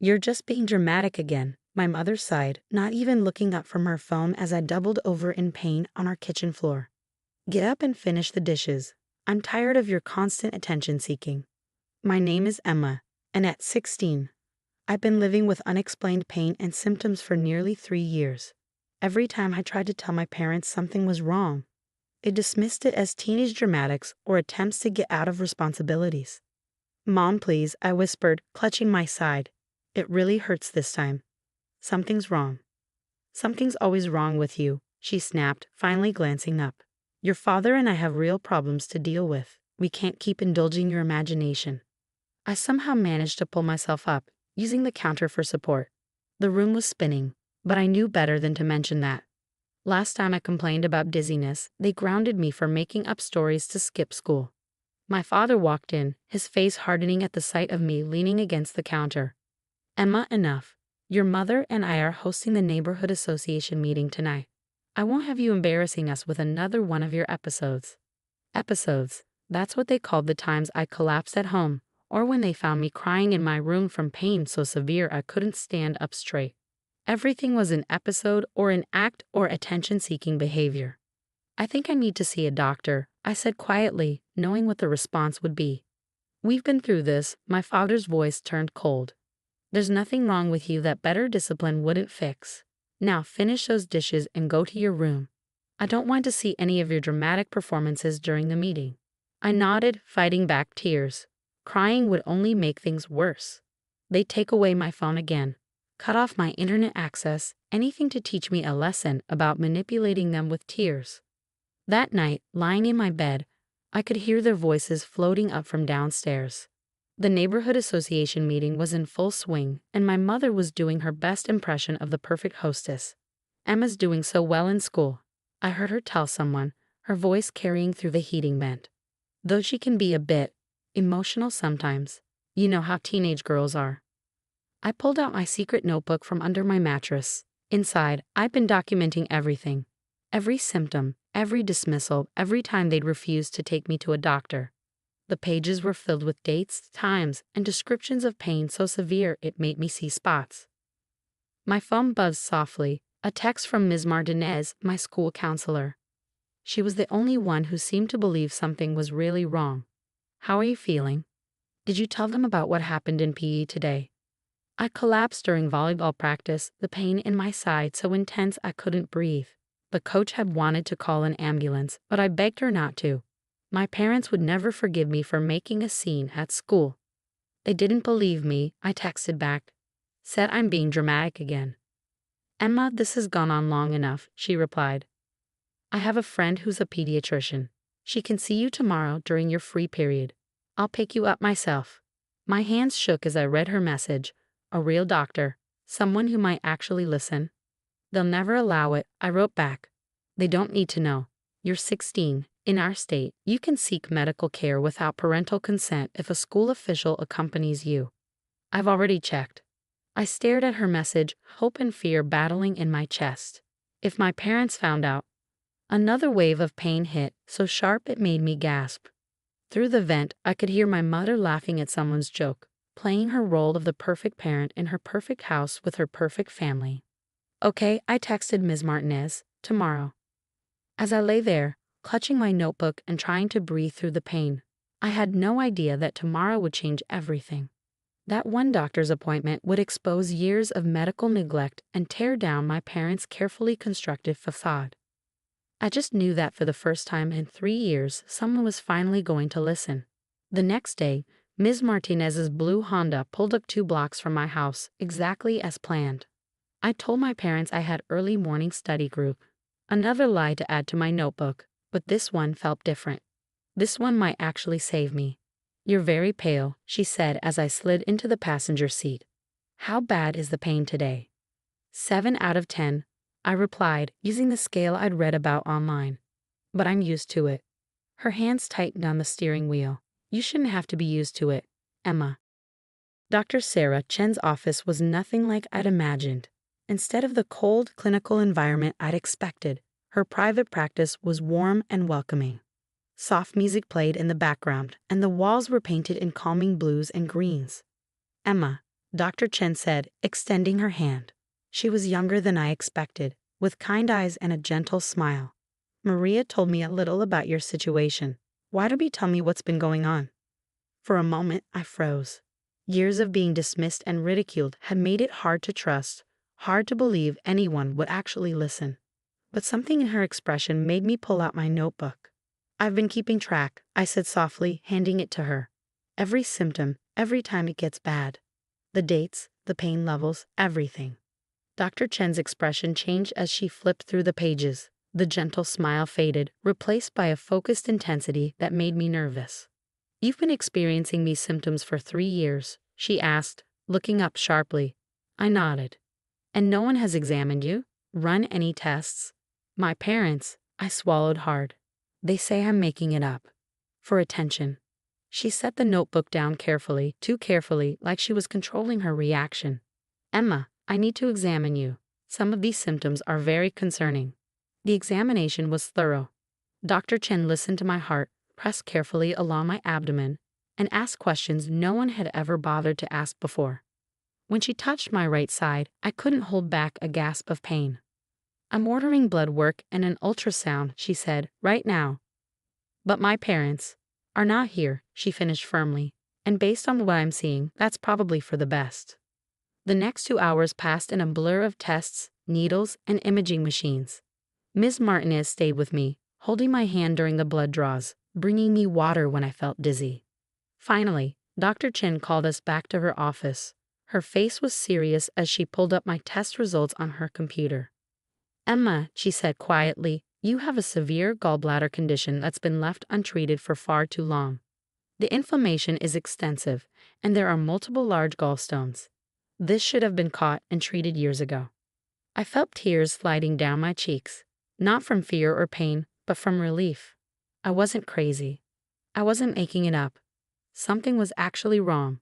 You're just being dramatic again, my mother sighed, not even looking up from her phone as I doubled over in pain on our kitchen floor. Get up and finish the dishes. I'm tired of your constant attention seeking. My name is Emma, and at 16, I've been living with unexplained pain and symptoms for nearly 3 years. Every time I tried to tell my parents something was wrong, they dismissed it as teenage dramatics or attempts to get out of responsibilities. Mom, please, I whispered, clutching my side. It really hurts this time. Something's wrong. Something's always wrong with you, she snapped, finally glancing up. Your father and I have real problems to deal with. We can't keep indulging your imagination. I somehow managed to pull myself up, using the counter for support. The room was spinning, but I knew better than to mention that. Last time I complained about dizziness, they grounded me for making up stories to skip school. My father walked in, his face hardening at the sight of me leaning against the counter. Emma, enough. Your mother and I are hosting the neighborhood association meeting tonight. I won't have you embarrassing us with another one of your episodes. Episodes, that's what they called the times I collapsed at home, or when they found me crying in my room from pain so severe I couldn't stand up straight. Everything was an episode or an act or attention-seeking behavior. I think I need to see a doctor, I said quietly, knowing what the response would be. We've been through this, my father's voice turned cold. There's nothing wrong with you that better discipline wouldn't fix. Now finish those dishes and go to your room. I don't want to see any of your dramatic performances during the meeting. I nodded, fighting back tears. Crying would only make things worse. They'd take away my phone again, cut off my internet access, anything to teach me a lesson about manipulating them with tears. That night, lying in my bed, I could hear their voices floating up from downstairs. The neighborhood association meeting was in full swing, and my mother was doing her best impression of the perfect hostess. Emma's doing so well in school, I heard her tell someone, her voice carrying through the heating vent. Though she can be a bit emotional sometimes, you know how teenage girls are. I pulled out my secret notebook from under my mattress. Inside, I'd been documenting everything. Every symptom, every dismissal, every time they'd refused to take me to a doctor. The pages were filled with dates, times, and descriptions of pain so severe it made me see spots. My phone buzzed softly, a text from Ms. Martinez, my school counselor. She was the only one who seemed to believe something was really wrong. How are you feeling? Did you tell them about what happened in PE today? I collapsed during volleyball practice, the pain in my side so intense I couldn't breathe. The coach had wanted to call an ambulance, but I begged her not to. My parents would never forgive me for making a scene at school. They didn't believe me, I texted back. Said I'm being dramatic again. Emma, this has gone on long enough, she replied. I have a friend who's a pediatrician. She can see you tomorrow during your free period. I'll pick you up myself. My hands shook as I read her message. A real doctor, someone who might actually listen. They'll never allow it, I wrote back. They don't need to know. You're 16. In our state, you can seek medical care without parental consent if a school official accompanies you. I've already checked. I stared at her message, hope and fear battling in my chest. If my parents found out, another wave of pain hit, so sharp it made me gasp. Through the vent, I could hear my mother laughing at someone's joke, playing her role of the perfect parent in her perfect house with her perfect family. Okay, I texted Ms. Martinez, tomorrow. As I lay there, clutching my notebook and trying to breathe through the pain, I had no idea that tomorrow would change everything. That one doctor's appointment would expose years of medical neglect and tear down my parents' carefully constructed facade. I just knew that for the first time in 3 years, someone was finally going to listen. The next day, Ms. Martinez's blue Honda pulled up 2 blocks from my house, exactly as planned. I told my parents I had early morning study group. Another lie to add to my notebook, but this one felt different. This one might actually save me. You're very pale, she said as I slid into the passenger seat. How bad is the pain today? 7 out of 10, I replied, using the scale I'd read about online. But I'm used to it. Her hands tightened on the steering wheel. You shouldn't have to be used to it, Emma. Dr. Sarah Chen's office was nothing like I'd imagined. Instead of the cold, clinical environment I'd expected, her private practice was warm and welcoming. Soft music played in the background, and the walls were painted in calming blues and greens. Emma, Dr. Chen said, extending her hand. She was younger than I expected, with kind eyes and a gentle smile. Maria told me a little about your situation. Why don't you tell me what's been going on? For a moment, I froze. Years of being dismissed and ridiculed had made it hard to trust, hard to believe anyone would actually listen. But something in her expression made me pull out my notebook. I've been keeping track, I said softly, handing it to her. Every symptom, every time it gets bad. The dates, the pain levels, everything. Dr. Chen's expression changed as she flipped through the pages. The gentle smile faded, replaced by a focused intensity that made me nervous. You've been experiencing these symptoms for 3 years, she asked, looking up sharply. I nodded. And no one has examined you? Run any tests? My parents, I swallowed hard. They say I'm making it up. For attention. She set the notebook down carefully, too carefully, like she was controlling her reaction. Emma, I need to examine you. Some of these symptoms are very concerning. The examination was thorough. Dr. Chen listened to my heart, pressed carefully along my abdomen, and asked questions no one had ever bothered to ask before. When she touched my right side, I couldn't hold back a gasp of pain. I'm ordering blood work and an ultrasound, she said, right now. But my parents are not here, she finished firmly, and based on what I'm seeing, that's probably for the best. The next 2 hours passed in a blur of tests, needles, and imaging machines. Ms. Martinez stayed with me, holding my hand during the blood draws, bringing me water when I felt dizzy. Finally, Dr. Chen called us back to her office. Her face was serious as she pulled up my test results on her computer. Emma, she said quietly, you have a severe gallbladder condition that's been left untreated for far too long. The inflammation is extensive, and there are multiple large gallstones. This should have been caught and treated years ago. I felt tears sliding down my cheeks, not from fear or pain, but from relief. I wasn't crazy. I wasn't making it up. Something was actually wrong.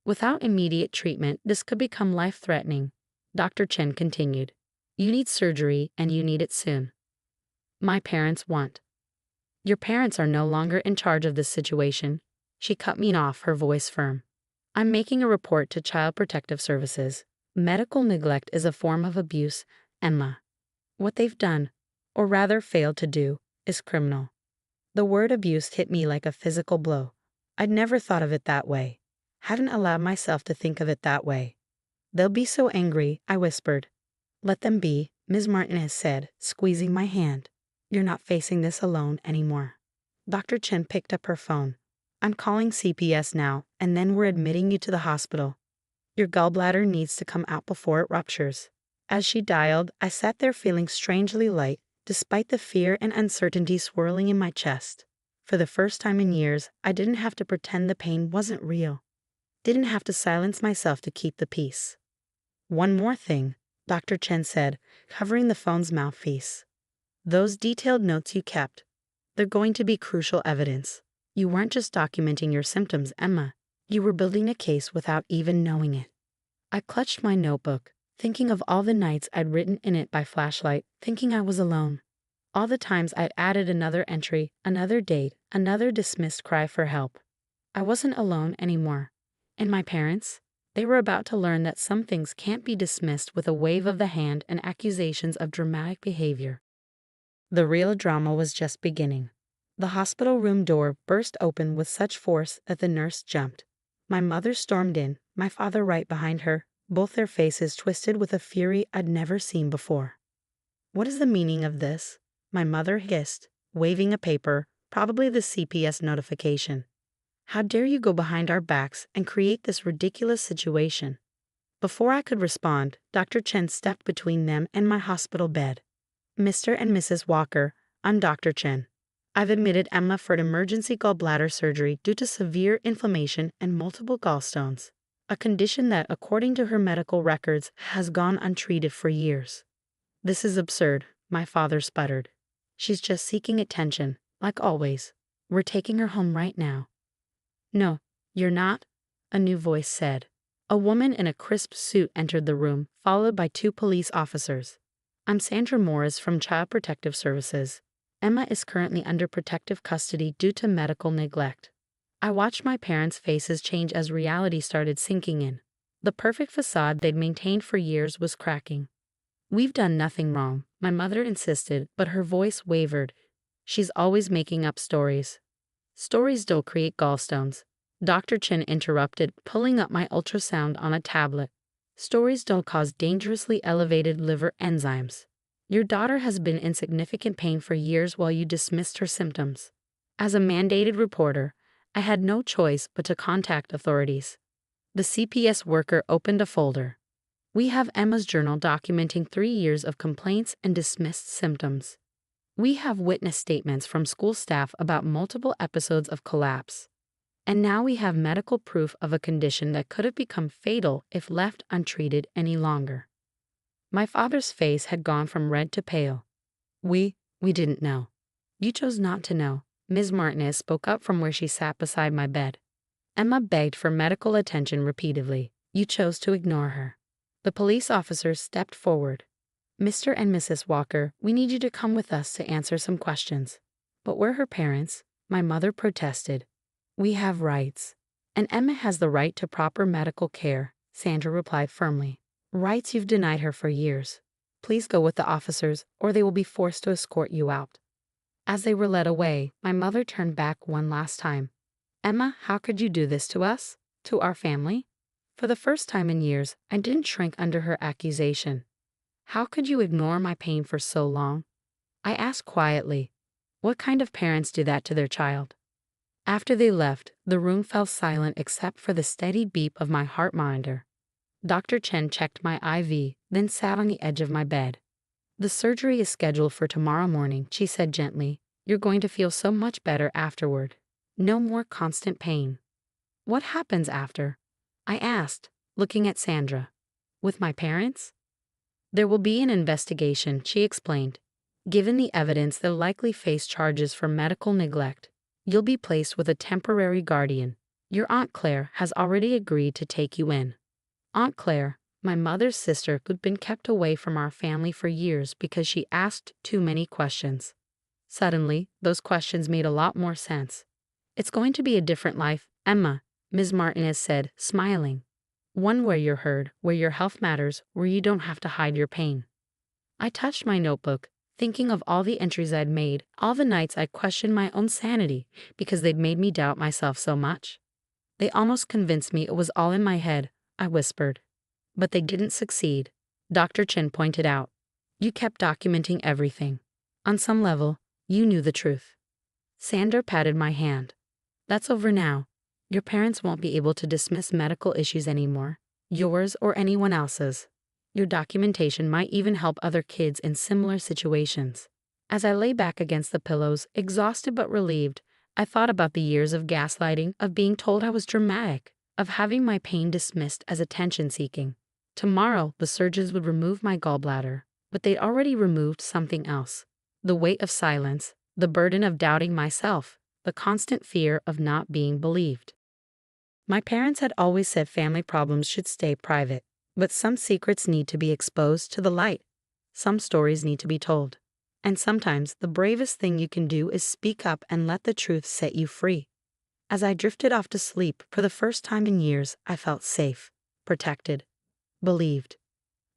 Without immediate treatment, this could become life-threatening, Dr. Chen continued. You need surgery, and you need it soon. My parents want. Your parents are no longer in charge of this situation. She cut me off, her voice firm. I'm making a report to Child Protective Services. Medical neglect is a form of abuse, Emma. What they've done, or rather failed to do, is criminal. The word abuse hit me like a physical blow. I'd never thought of it that way. Hadn't allowed myself to think of it that way. They'll be so angry, I whispered. Let them be, Ms. Martinez said, squeezing my hand. You're not facing this alone anymore. Dr. Chen picked up her phone. I'm calling CPS now, and then we're admitting you to the hospital. Your gallbladder needs to come out before it ruptures. As she dialed, I sat there feeling strangely light, despite the fear and uncertainty swirling in my chest. For the first time in years, I didn't have to pretend the pain wasn't real. Didn't have to silence myself to keep the peace. One more thing, Dr. Chen said, covering the phone's mouthpiece. Those detailed notes you kept, they're going to be crucial evidence. You weren't just documenting your symptoms, Emma. You were building a case without even knowing it. I clutched my notebook, thinking of all the nights I'd written in it by flashlight, thinking I was alone. All the times I'd added another entry, another date, another dismissed cry for help. I wasn't alone anymore. And my parents? They were about to learn that some things can't be dismissed with a wave of the hand and accusations of dramatic behavior. The real drama was just beginning. The hospital room door burst open with such force that the nurse jumped. My mother stormed in, my father right behind her, both their faces twisted with a fury I'd never seen before. What is the meaning of this? My mother hissed, waving a paper, probably the CPS notification. How dare you go behind our backs and create this ridiculous situation? Before I could respond, Dr. Chen stepped between them and my hospital bed. Mr. and Mrs. Walker, I'm Dr. Chen. I've admitted Emma for an emergency gallbladder surgery due to severe inflammation and multiple gallstones, a condition that, according to her medical records, has gone untreated for years. This is absurd, my father sputtered. She's just seeking attention, like always. We're taking her home right now. No, you're not, a new voice said. A woman in a crisp suit entered the room, followed by 2 police officers. I'm Sandra Morris from Child Protective Services. Emma is currently under protective custody due to medical neglect. I watched my parents' faces change as reality started sinking in. The perfect facade they'd maintained for years was cracking. "We've done nothing wrong," my mother insisted, but her voice wavered. "She's always making up stories." "Stories don't create gallstones," Dr. Chin interrupted, pulling up my ultrasound on a tablet. "Stories don't cause dangerously elevated liver enzymes. Your daughter has been in significant pain for years while you dismissed her symptoms." As a mandated reporter, I had no choice but to contact authorities. The CPS worker opened a folder. "We have Emma's journal documenting 3 years of complaints and dismissed symptoms. We have witness statements from school staff about multiple episodes of collapse. And now we have medical proof of a condition that could have become fatal if left untreated any longer." My father's face had gone from red to pale. We didn't know." "You chose not to know." Ms. Martinez spoke up from where she sat beside my bed. "Emma begged for medical attention repeatedly. You chose to ignore her." The police officer stepped forward. "Mr. and Mrs. Walker, we need you to come with us to answer some questions." "But we're her parents," my mother protested. "We have rights. And Emma has the right to proper medical care," Sandra replied firmly. "Rights you've denied her for years. Please go with the officers, or they will be forced to escort you out." As they were led away, my mother turned back one last time. "Emma, how could you do this to us? To our family?" For the first time in years, I didn't shrink under her accusation. "How could you ignore my pain for so long?" I asked quietly. What kind of parents do that to their child? After they left, the room fell silent except for the steady beep of my heart monitor. Dr. Chen checked my IV, then sat on the edge of my bed. "The surgery is scheduled for tomorrow morning," she said gently. "You're going to feel so much better afterward. No more constant pain." "What happens after?" I asked, looking at Sandra. "With my parents?" "There will be an investigation," she explained. "Given the evidence, they'll likely face charges for medical neglect. You'll be placed with a temporary guardian. Your Aunt Claire has already agreed to take you in." Aunt Claire, my mother's sister who'd been kept away from our family for years because she asked too many questions. Suddenly, those questions made a lot more sense. "It's going to be a different life, Emma," Ms. Martinez said, smiling. "One where you're heard, where your health matters, where you don't have to hide your pain." I touched my notebook, thinking of all the entries I'd made, all the nights I'd questioned my own sanity because they'd made me doubt myself so much. "They almost convinced me it was all in my head," I whispered. "But they didn't succeed," Dr. Chin pointed out. "You kept documenting everything. On some level, you knew the truth." Sandra patted my hand. "That's over now. Your parents won't be able to dismiss medical issues anymore, yours or anyone else's. Your documentation might even help other kids in similar situations." As I lay back against the pillows, exhausted but relieved, I thought about the years of gaslighting, of being told I was dramatic, of having my pain dismissed as attention-seeking. Tomorrow, the surgeons would remove my gallbladder, but they'd already removed something else. The weight of silence, the burden of doubting myself, the constant fear of not being believed. My parents had always said family problems should stay private, but some secrets need to be exposed to the light. Some stories need to be told. And sometimes the bravest thing you can do is speak up and let the truth set you free. As I drifted off to sleep, for the first time in years, I felt safe, protected, believed.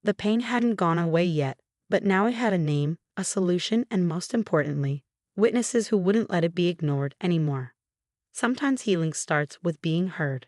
The pain hadn't gone away yet, but now it had a name, a solution, and most importantly, witnesses who wouldn't let it be ignored anymore. Sometimes healing starts with being heard.